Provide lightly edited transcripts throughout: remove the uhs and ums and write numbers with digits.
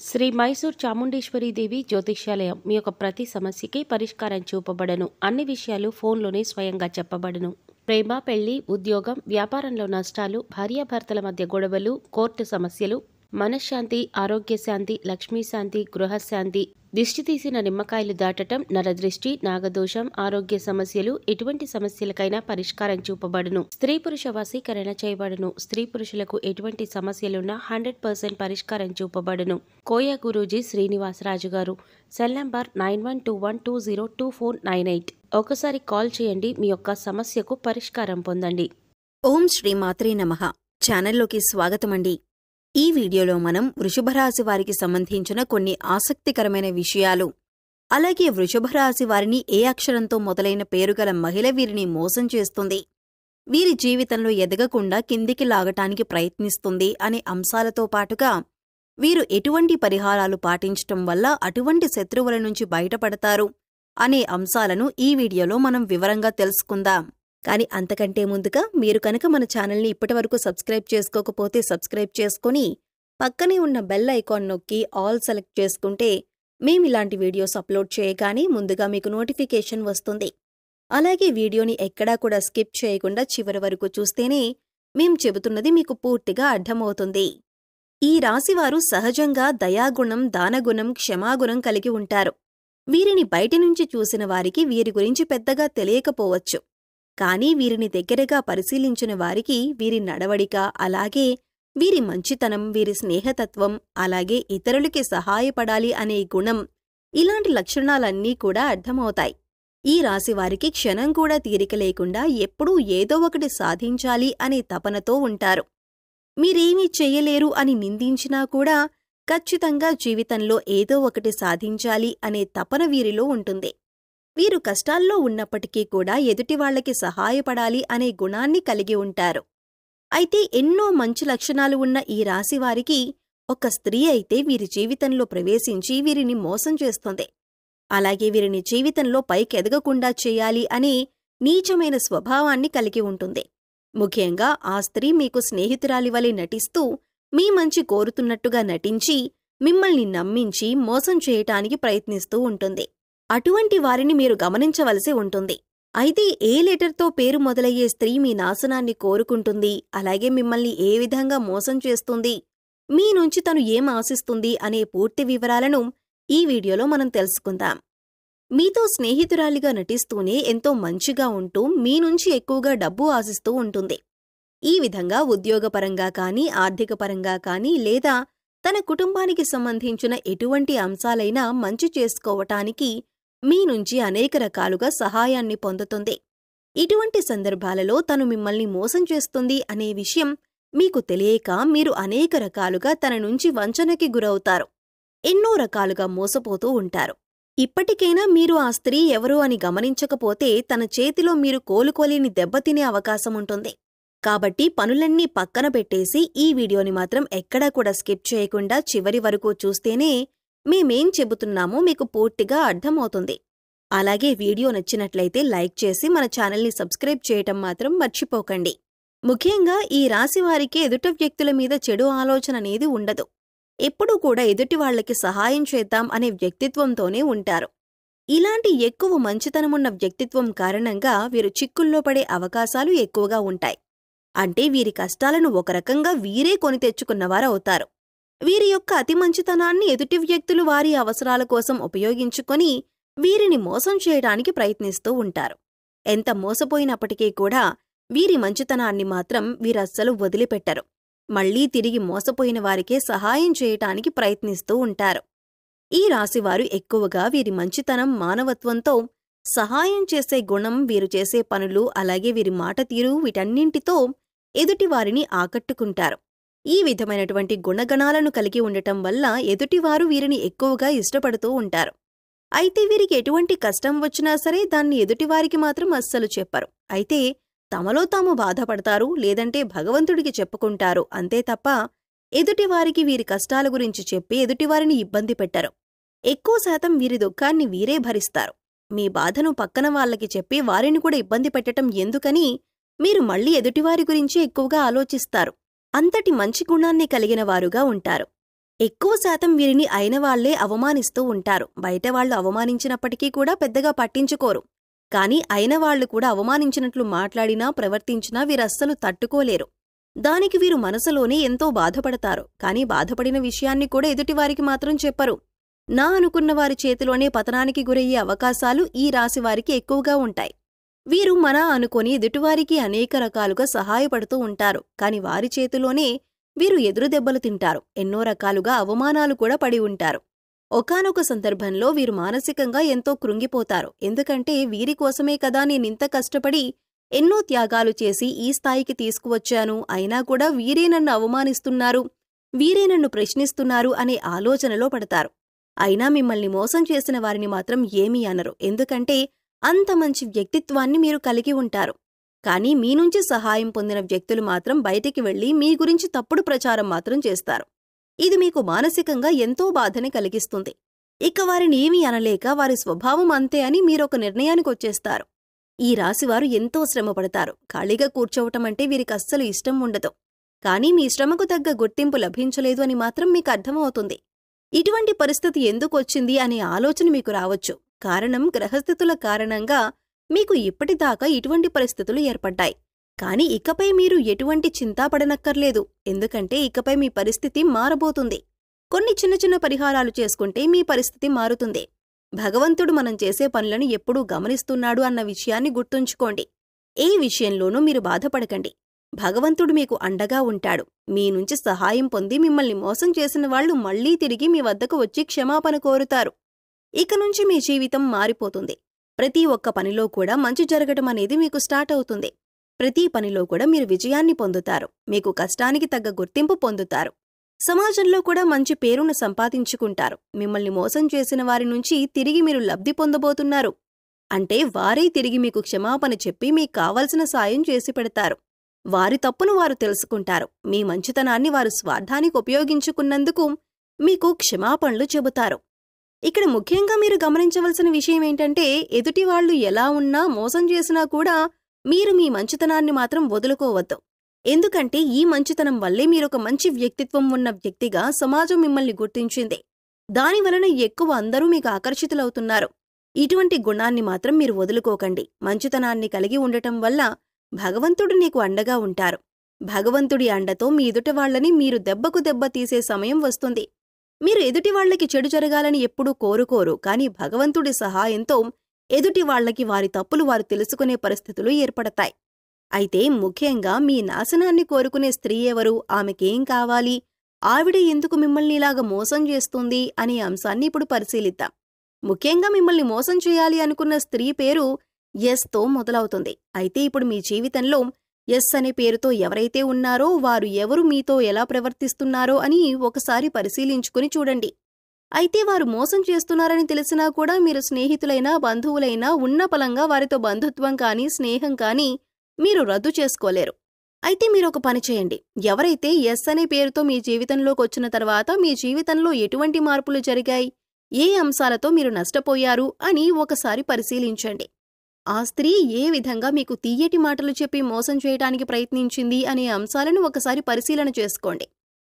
శ్రీ మైసూర్ చాముండేశ్వరి దేవి జ్యోతిష్యాలయం మీ యొక్క ప్రతి సమస్యకి పరిష్కారం చూపబడను. అన్ని విషయాలు ఫోన్లోనే స్వయంగా చెప్పబడను. ప్రేమ, పెళ్లి, ఉద్యోగం, వ్యాపారంలో నష్టాలు, భార్యాభర్తల మధ్య గొడవలు, కోర్టు సమస్యలు, మనశ్శాంతి, ఆరోగ్య శాంతి, లక్ష్మీ శాంతి, గృహశాంతి, దిష్టి తీసిన నిమ్మకాయలు దాటటం, నరదృష్టి, నాగదోషం, ఆరోగ్య సమస్యలు, ఎటువంటి సమస్యలకైనా పరిష్కారం చూపబడును. స్త్రీ పురుష వశీకరణ చేయబడును. స్త్రీ పురుషులకు ఎటువంటి సమస్యలున్నా 100% పరిష్కారం చూపబడును. కోయ గురూజీ శ్రీనివాసరాజు గారు. Cell number 9121202498. ఒకసారి కాల్ చేయండి. మీ యొక్క సమస్యకు పరిష్కారం పొందండి. ఓం శ్రీ మాత్రే నమః. ఛానల్లోకి స్వాగతమండి. ఈ వీడియోలో మనం వృషభరాశి వారికి సంబంధించిన కొన్ని ఆసక్తికరమైన విషయాలు, అలాగే వృషభరాశి వారిని ఏ అక్షరంతో మొదలైన పేరుగల మహిళ వీరిని మోసం చేస్తుంది, వీరి జీవితంలో ఎదగకుండా కిందికి లాగటానికి ప్రయత్నిస్తుంది అనే అంశాలతో పాటుగా వీరు ఎటువంటి పరిహారాలు పాటించటం వల్ల అటువంటి శత్రువుల నుంచి బయటపడతారు అనే అంశాలను ఈ వీడియోలో మనం వివరంగా తెలుసుకుందాం. కానీ అంతకంటే ముందుగా మీరు కనుక మన ఛానల్ని ఇప్పటివరకు సబ్స్క్రైబ్ చేసుకోకపోతే సబ్స్క్రైబ్ చేసుకుని పక్కనే ఉన్న బెల్ ఐకాన్ నొక్కి ఆల్ సెలెక్ట్ చేసుకుంటే మేమిలాంటి వీడియోస్ అప్లోడ్ చేయగానే ముందుగా మీకు నోటిఫికేషన్ వస్తుంది. అలాగే వీడియోని ఎక్కడా కూడా స్కిప్ చేయకుండా చివరి వరకు చూస్తేనే మేం చెబుతున్నది మీకు పూర్తిగా అర్థమవుతుంది. ఈ రాశివారు సహజంగా దయాగుణం, దానగుణం, క్షమాగుణం కలిగి ఉంటారు. వీరిని బయటి నుంచి చూసిన వారికి వీరి గురించి పెద్దగా తెలియకపోవచ్చు. కానీ వీరిని దగ్గరగా పరిశీలించిన వారికి వీరి నడవడిక, అలాగే వీరి మంచితనం, వీరి స్నేహతత్వం, అలాగే ఇతరులకి సహాయపడాలి అనే గుణం, ఇలాంటి లక్షణాలన్నీ కూడా అర్థమవుతాయి. ఈ రాశివారికి క్షణం కూడా తీరిక లేకుండా ఎప్పుడూ ఏదో ఒకటి సాధించాలి అనే తపనతో ఉంటారు. మీరేమీ చెయ్యలేరు అని నిందించినా కూడా ఖచ్చితంగా జీవితంలో ఏదో ఒకటి సాధించాలి అనే తపన వీరిలో ఉంటుంది. వీరు కష్టాల్లో ఉన్నప్పటికీ కూడా ఎదుటివాళ్లకి సహాయపడాలి అనే గుణాన్ని కలిగి ఉంటారు. అయితే ఎన్నో మంచి లక్షణాలు ఉన్న ఈ రాశివారికి ఒక స్త్రీ అయితే వీరి జీవితంలో ప్రవేశించి వీరిని మోసం చేస్తుంది. అలాగే వీరిని జీవితంలో పైకెదగకుండా చేయాలి అనే నీచమైన స్వభావాన్ని కలిగి ఉంటుంది. ముఖ్యంగా ఆ స్త్రీ మీకు స్నేహితురాలి వలె నటిస్తూ మీ మంచి కోరుతున్నట్టుగా నటించి మిమ్మల్ని నమ్మించి మోసం చేయటానికి ప్రయత్నిస్తూ ఉంటుంది. అటువంటి వారిని మీరు గమనించవలసి ఉంటుంది. అయితే ఏ లెటర్తో పేరు మొదలయ్యే స్త్రీ మీ నాశనాన్ని కోరుకుంటుంది, అలాగే మిమ్మల్ని ఏ విధంగా మోసం చేస్తుంది, మీ నుంచి తను ఏం ఆశిస్తుంది అనే పూర్తి వివరాలను ఈ వీడియోలో మనం తెలుసుకుందాం. మీతో స్నేహితురాలిగా నటిస్తూనే ఎంతో మంచిగా ఉంటూ మీ నుంచి ఎక్కువగా డబ్బు ఆశిస్తూ ఉంటుంది. ఈ విధంగా ఉద్యోగపరంగా కానీ, ఆర్థికపరంగా కానీ, లేదా తన కుటుంబానికి సంబంధించిన ఎటువంటి అంశాలైనా మంచి చేసుకోవటానికి మీ నుంచి అనేక రకాలుగా సహాయాన్ని పొందుతుంది. ఇటువంటి సందర్భాలలో తను మిమ్మల్ని మోసం చేస్తుంది అనే విషయం మీకు తెలియక మీరు అనేక రకాలుగా తన నుంచి వంచనకి గురవుతారు. ఎన్నో రకాలుగా మోసపోతూ ఉంటారు. ఇప్పటికైనా మీరు ఆ స్త్రీ ఎవరు అని గమనించకపోతే తన చేతిలో మీరు కోలుకోలేని దెబ్బతినే అవకాశముంటుంది. కాబట్టి పనులన్నీ పక్కన పెట్టేసి ఈ వీడియోని మాత్రం ఎక్కడా కూడా స్కిప్ చేయకుండా చివరి వరకు చూస్తేనే మేమేం చెబుతున్నామో మీకు పూర్తిగా అర్థమవుతుంది. అలాగే వీడియో నచ్చినట్లయితే లైక్ చేసి మన ఛానల్ని సబ్స్క్రైబ్ చేయటం మాత్రం మర్చిపోకండి. ముఖ్యంగా ఈ రాశివారికి ఎదుట వ్యక్తుల మీద చెడు ఆలోచన అనేది ఉండదు. ఎప్పుడూ కూడా ఎదుటివాళ్లకి సహాయం చేద్దాం అనే వ్యక్తిత్వంతోనే ఉంటారు. ఇలాంటి ఎక్కువ మంచితనమున్న వ్యక్తిత్వం కారణంగా వీరు చిక్కుల్లో పడే అవకాశాలు ఎక్కువగా ఉంటాయి. అంటే వీరి కష్టాలను ఒక రకంగా వీరే కొని తెచ్చుకున్నవారవుతారు. వీరి యొక్క అతి మంచితనాన్ని ఎదుటి వ్యక్తులు వారి అవసరాల కోసం ఉపయోగించుకొని వీరిని మోసం చేయడానికి ప్రయత్నిస్తూ ఉంటారు. ఎంత మోసపోయినప్పటికీ కూడా వీరి మంచితనాన్ని మాత్రం వీరస్సలు వదిలిపెట్టరు. మళ్లీ తిరిగి మోసపోయిన వారికే సహాయం చేయటానికి ప్రయత్నిస్తూ ఉంటారు. ఈ రాశివారు ఎక్కువగా వీరి మంచితనం, మానవత్వంతో సహాయం చేసే గుణం, వీరు చేసే పనులు, అలాగే వీరి మాట తీరు, వీటన్నింటితో ఎదుటివారిని ఆకట్టుకుంటారు. ఈ విధమైనటువంటి గుణగణాలను కలిగి ఉండటం వల్ల ఎదుటివారు వీరిని ఎక్కువగా ఇష్టపడుతూ ఉంటారు. అయితే వీరికి ఎటువంటి కష్టం వచ్చినా సరే దాన్ని ఎదుటివారికి మాత్రం అస్సలు చెప్పరు. అయితే తమలో తాము బాధపడతారు, లేదంటే భగవంతుడికి చెప్పుకుంటారు. అంతే తప్ప ఎదుటివారికి వీరి కష్టాల గురించి చెప్పి ఎదుటివారిని ఇబ్బంది పెట్టరు. ఎక్కువ శాతం వీరి దుఃఖాన్ని వీరే భరిస్తారు. మీ బాధను పక్కన వాళ్లకి చెప్పి వారిని కూడా ఇబ్బంది పెట్టటం ఎందుకని మీరు మళ్లీ ఎదుటివారి గురించి ఎక్కువగా ఆలోచిస్తారు. అంతటి మంచి గుణాన్ని కలిగిన వారుగా ఉంటారు. ఎక్కువ శాతం వీరిని అయిన వాళ్లే అవమానిస్తూ ఉంటారు. బయట వాళ్ళు అవమానించినప్పటికీ కూడా పెద్దగా పట్టించుకోరు. కాని అయిన వాళ్లు కూడా అవమానించినట్లు మాట్లాడినా ప్రవర్తించినా వీరస్సలు తట్టుకోలేరు. దానికి వీరు మనసులోనే ఎంతో బాధపడతారు. కాని బాధపడిన విషయాన్ని కూడా ఎదుటివారికి మాత్రం చెప్పరు. నా అనుకున్న వారి చేతిలోనే పతనానికి గురయ్యే అవకాశాలు ఈ రాశివారికి ఎక్కువగా ఉంటాయి. వీరు మన అనుకొని ఎదుటివారికి అనేక రకాలుగా సహాయపడుతూ ఉంటారు. కాని వారి చేతిలోనే వీరు ఎదురు దెబ్బలు తింటారు. ఎన్నో రకాలుగా అవమానాలు కూడా పడి ఉంటారు. ఒకానొక సందర్భంలో వీరు మానసికంగా ఎంతో కృంగిపోతారు. ఎందుకంటే వీరి కోసమే కదా నేనింత కష్టపడి ఎన్నో త్యాగాలు చేసి ఈ స్థాయికి తీసుకువచ్చాను, అయినా కూడా వీరే నన్ను అవమానిస్తున్నారు, వీరే నన్ను ప్రశ్నిస్తున్నారు అనే ఆలోచనలో పడతారు. అయినా మిమ్మల్ని మోసం చేసిన వారిని మాత్రం ఏమీ అనరు. ఎందుకంటే అంత మంచి వ్యక్తిత్వాన్ని మీరు కలిగి ఉంటారు. కానీ మీ నుంచి సహాయం పొందిన వ్యక్తులు మాత్రం బయటికి వెళ్లి మీ గురించి తప్పుడు ప్రచారం మాత్రం చేస్తారు. ఇది మీకు మానసికంగా ఎంతో బాధని కలిగిస్తుంది. ఇక వారిని ఏమీ అనలేక వారి స్వభావం అంతే అని మీరొక నిర్ణయానికొచ్చేస్తారు. ఈ రాశివారు ఎంతో శ్రమపడతారు. ఖాళీగా కూర్చోవటమంటే వీరికస్సలు ఇష్టం ఉండదు. కానీ మీ శ్రమకు తగ్గ గుర్తింపు లభించలేదు అని మాత్రం మీకు అర్థమవుతుంది. ఇటువంటి పరిస్థితి ఎందుకొచ్చింది అనే ఆలోచన మీకు రావచ్చు. కారణం గ్రహస్థితుల కారణంగా మీకు ఇప్పటిదాకా ఇటువంటి పరిస్థితులు ఏర్పడ్డాయి. కాని ఇకపై మీరు ఎటువంటి చింతాపడనక్కర్లేదు. ఎందుకంటే ఇకపై మీ పరిస్థితి మారబోతుంది. కొన్ని చిన్న చిన్న పరిహారాలు చేసుకుంటే మీ పరిస్థితి మారుతుంది. భగవంతుడు మనం చేసే పనులను ఎప్పుడూ గమనిస్తున్నాడు అన్న విషయాన్ని గుర్తుంచుకోండి. ఏ విషయంలోనూ మీరు బాధపడకండి. భగవంతుడు మీకు అండగా ఉంటాడు. మీ నుంచి సహాయం పొంది మిమ్మల్ని మోసం చేసిన వాళ్లు మళ్లీ తిరిగి మీ వద్దకు వచ్చి క్షమాపణ కోరుతారు. ఇక నుంచి మీ జీవితం మారిపోతుంది. ప్రతి ఒక్క పనిలో కూడా మంచి జరగటం అనేది మీకు స్టార్ట్ అవుతుంది. ప్రతి పనిలో కూడా మీరు విజయాన్ని పొందుతారు. మీకు కష్టానికి తగ్గ గుర్తింపు పొందుతారు. సమాజంలో కూడా మంచి పేరును సంపాదించుకుంటారు. మిమ్మల్ని మోసం చేసిన వారి నుంచి తిరిగి మీరు లబ్ధి పొందబోతున్నారు. అంటే వారే తిరిగి మీకు క్షమాపణ చెప్పి మీకు కావలసిన సాయం చేసి పెడతారు. వారి తప్పును వారు తెలుసుకుంటారు. మీ మంచితనాన్ని వారు స్వార్థానికి ఉపయోగించుకున్నందుకు మీకు క్షమాపణలు చెబుతారు. ఇక్కడ ముఖ్యంగా మీరు గమనించవలసిన విషయమేంటంటే ఎదుటివాళ్లు ఎలా ఉన్నా మోసం చేసినా కూడా మీరు మీ మంచితనాన్ని మాత్రం వదులుకోవద్దు. ఎందుకంటే ఈ మంచితనం వల్లే మీరొక మంచి వ్యక్తిత్వం ఉన్న వ్యక్తిగా సమాజం మిమ్మల్ని గుర్తించింది. దానివలన ఎక్కువ అందరూ మీకు ఆకర్షితులవుతున్నారు. ఇటువంటి గుణాన్ని మాత్రం మీరు వదులుకోకండి. మంచితనాన్ని కలిగి ఉండటం వల్ల భగవంతుడు నీకు అండగా ఉంటారు. భగవంతుడి అండతో మీ ఎదుటివాళ్లని మీరు దెబ్బకు దెబ్బ తీసే సమయం వస్తుంది. మీరు ఎదుటివాళ్లకి చెడు జరగాలని ఎప్పుడూ కోరుకోరు. కాని భగవంతుడి సహాయంతో ఎదుటివాళ్లకి వారి తప్పులు వారు తెలుసుకునే పరిస్థితులు ఏర్పడతాయి. అయితే ముఖ్యంగా మీ నాశనాన్ని కోరుకునే స్త్రీ ఎవరు, ఆమెకేం కావాలి, ఆవిడ ఎందుకు మిమ్మల్ని ఇలాగ మోసం చేస్తుంది అనే అంశాన్ని ఇప్పుడు పరిశీలిద్దాం. ముఖ్యంగా మిమ్మల్ని మోసం చేయాలి అనుకున్న స్త్రీ పేరు ఎస్తో మొదలవుతుంది. అయితే ఇప్పుడు మీ జీవితంలో ఎస్ అనే పేరుతో ఎవరైతే ఉన్నారో వారు ఎవరు, మీతో ఎలా ప్రవర్తిస్తున్నారో అని ఒకసారి పరిశీలించుకుని చూడండి. అయితే వారు మోసం చేస్తున్నారని తెలిసినా కూడా మీరు స్నేహితులైనా బంధువులైనా ఉన్న పలంగా వారితో బంధుత్వం కానీ స్నేహం కానీ మీరు రద్దు చేసుకోలేరు. అయితే మీరొక పని చేయండి. ఎవరైతే ఎస్ అనే పేరుతో మీ జీవితంలోకి వచ్చిన తర్వాత మీ జీవితంలో ఎటువంటి మార్పులు జరిగాయి, ఏ అంశాలతో మీరు నష్టపోయారు అని ఒకసారి పరిశీలించండి. ఆ స్త్రీ ఏ విధంగా మీకు తీయటి మాటలు చెప్పి మోసం చేయడానికి ప్రయత్నించింది అనే అంశాలను ఒకసారి పరిశీలన చేసుకోండి.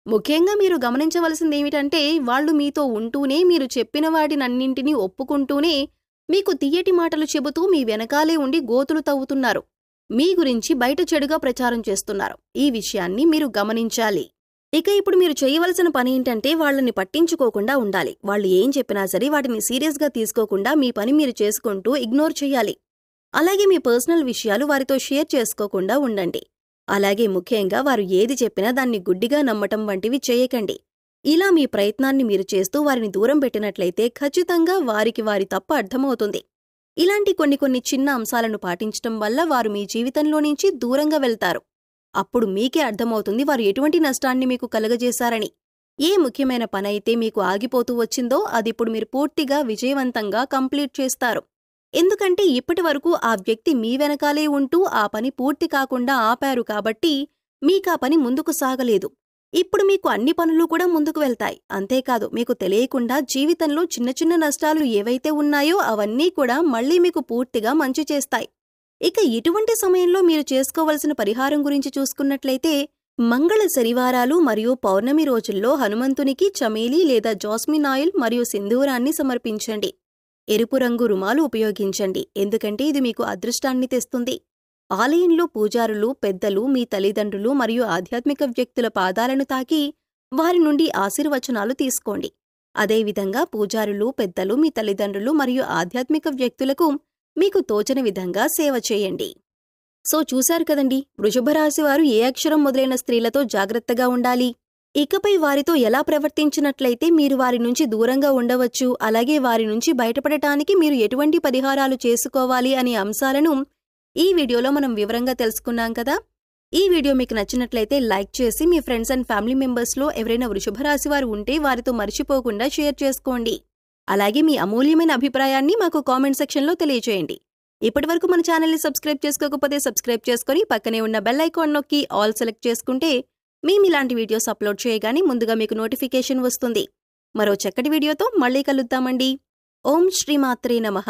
ముఖ్యంగా మీరు గమనించవలసిందేమిటంటే వాళ్లు మీతో ఉంటూనే మీరు చెప్పిన వాటినన్నింటినీ ఒప్పుకుంటూనే మీకు తీయటి మాటలు చెబుతూ మీ వెనకాలే ఉండి గోతులు తవ్వుతున్నారు. మీ గురించి బయట చెడుగా ప్రచారం చేస్తున్నారు. ఈ విషయాన్ని మీరు గమనించాలి. ఇక ఇప్పుడు మీరు చేయవలసిన పని ఏంటంటే వాళ్లని పట్టించుకోకుండా ఉండాలి. వాళ్ళు ఏం చెప్పినా సరే వాటిని సీరియస్గా తీసుకోకుండా మీ పని మీరు చేసుకుంటూ ఇగ్నోర్ చేయాలి. అలాగే మీ పర్సనల్ విషయాలు వారితో షేర్ చేసుకోకుండా ఉండండి. అలాగే ముఖ్యంగా వారు ఏది చెప్పినా దాన్ని గుడ్డిగా నమ్మటం వంటివి చేయకండి. ఇలా మీ ప్రయత్నాన్ని మీరు చేస్తూ వారిని దూరం పెట్టినట్లయితే ఖచ్చితంగా వారికి వారి తప్పు అర్థమవుతుంది. ఇలాంటి కొన్ని చిన్న అంశాలను పాటించటం వల్ల వారు మీ జీవితంలో నుంచి దూరంగా వెళ్తారు. అప్పుడు మీకే అర్థమవుతుంది వారు ఎటువంటి నష్టాన్ని మీకు కలగజేశారని. ఏ ముఖ్యమైన పనైతే మీకు ఆగిపోతూ వచ్చిందో అదిప్పుడు మీరు పూర్తిగా విజయవంతంగా కంప్లీట్ చేస్తారు. ఎందుకంటే ఇప్పటివరకు ఆ వ్యక్తి మీ వెనకాలే ఉంటూ ఆ పని పూర్తి కాకుండా ఆపారు కాబట్టి మీకా పని ముందుకు సాగలేదు. ఇప్పుడు మీకు అన్ని పనులు కూడా ముందుకు వెళ్తాయి. అంతేకాదు మీకు తెలియకుండా జీవితంలో చిన్న చిన్న నష్టాలు ఏవైతే ఉన్నాయో అవన్నీ కూడా మళ్లీ మీకు పూర్తిగా మంచి చేస్తాయి. ఇక ఇటువంటి సమయంలో మీరు చేసుకోవలసిన పరిహారం గురించి చూసుకున్నట్లయితే మంగళ శనివారాలు మరియు పౌర్ణమి రోజుల్లో హనుమంతునికి చమేలి లేదా జాస్మిన్ ఆయిల్ మరియు సింధూరాన్ని సమర్పించండి. ఎరుపు రంగు రుమాలు ఉపయోగించండి, ఎందుకంటే ఇది మీకు అదృష్టాన్ని తెస్తుంది. ఆలయంలో పూజారులు, పెద్దలు, మీ తల్లిదండ్రులు మరియు ఆధ్యాత్మిక వ్యక్తుల పాదాలను తాకి వారి నుండి ఆశీర్వచనాలు తీసుకోండి. అదేవిధంగా పూజారులు, పెద్దలు, మీ తల్లిదండ్రులు మరియు ఆధ్యాత్మిక వ్యక్తులకు మీకు తోచని విధంగా సేవ చేయండి. సో చూశారు కదండి, వృషభరాశి వారు ఏ అక్షరం మొదలైన స్త్రీలతో జాగ్రత్తగా ఉండాలి, ఇకపై వారితో ఎలా ప్రవర్తించినట్లయితే మీరు వారి నుంచి దూరంగా ఉండవచ్చు, అలాగే వారి నుంచి బయటపడటానికి మీరు ఎటువంటి పరిహారాలు చేసుకోవాలి అనే అంశాలను ఈ వీడియోలో మనం వివరంగా తెలుసుకున్నాం కదా. ఈ వీడియో మీకు నచ్చినట్లయితే లైక్ చేసి మీ ఫ్రెండ్స్ అండ్ ఫ్యామిలీ మెంబర్స్లో ఎవరైనా వృషభరాశి వారు ఉంటే వారితో మర్చిపోకుండా షేర్ చేసుకోండి. అలాగే మీ అమూల్యమైన అభిప్రాయాన్ని మాకు కామెంట్ సెక్షన్లో తెలియజేయండి. ఇప్పటివరకు మన ఛానల్ని సబ్స్క్రైబ్ చేసుకోకపోతే సబ్స్క్రైబ్ చేసుకుని పక్కనే ఉన్న బెల్ ఐకాన్ నొక్కి ఆల్ సెలెక్ట్ చేసుకుంటే మేము ఇలాంటి వీడియోస్ అప్లోడ్ చేయగానే ముందుగా మీకు నోటిఫికేషన్ వస్తుంది. మరో చక్కటి వీడియోతో మళ్ళీ కలుద్దామండి. ఓం శ్రీమాత్రే నమః.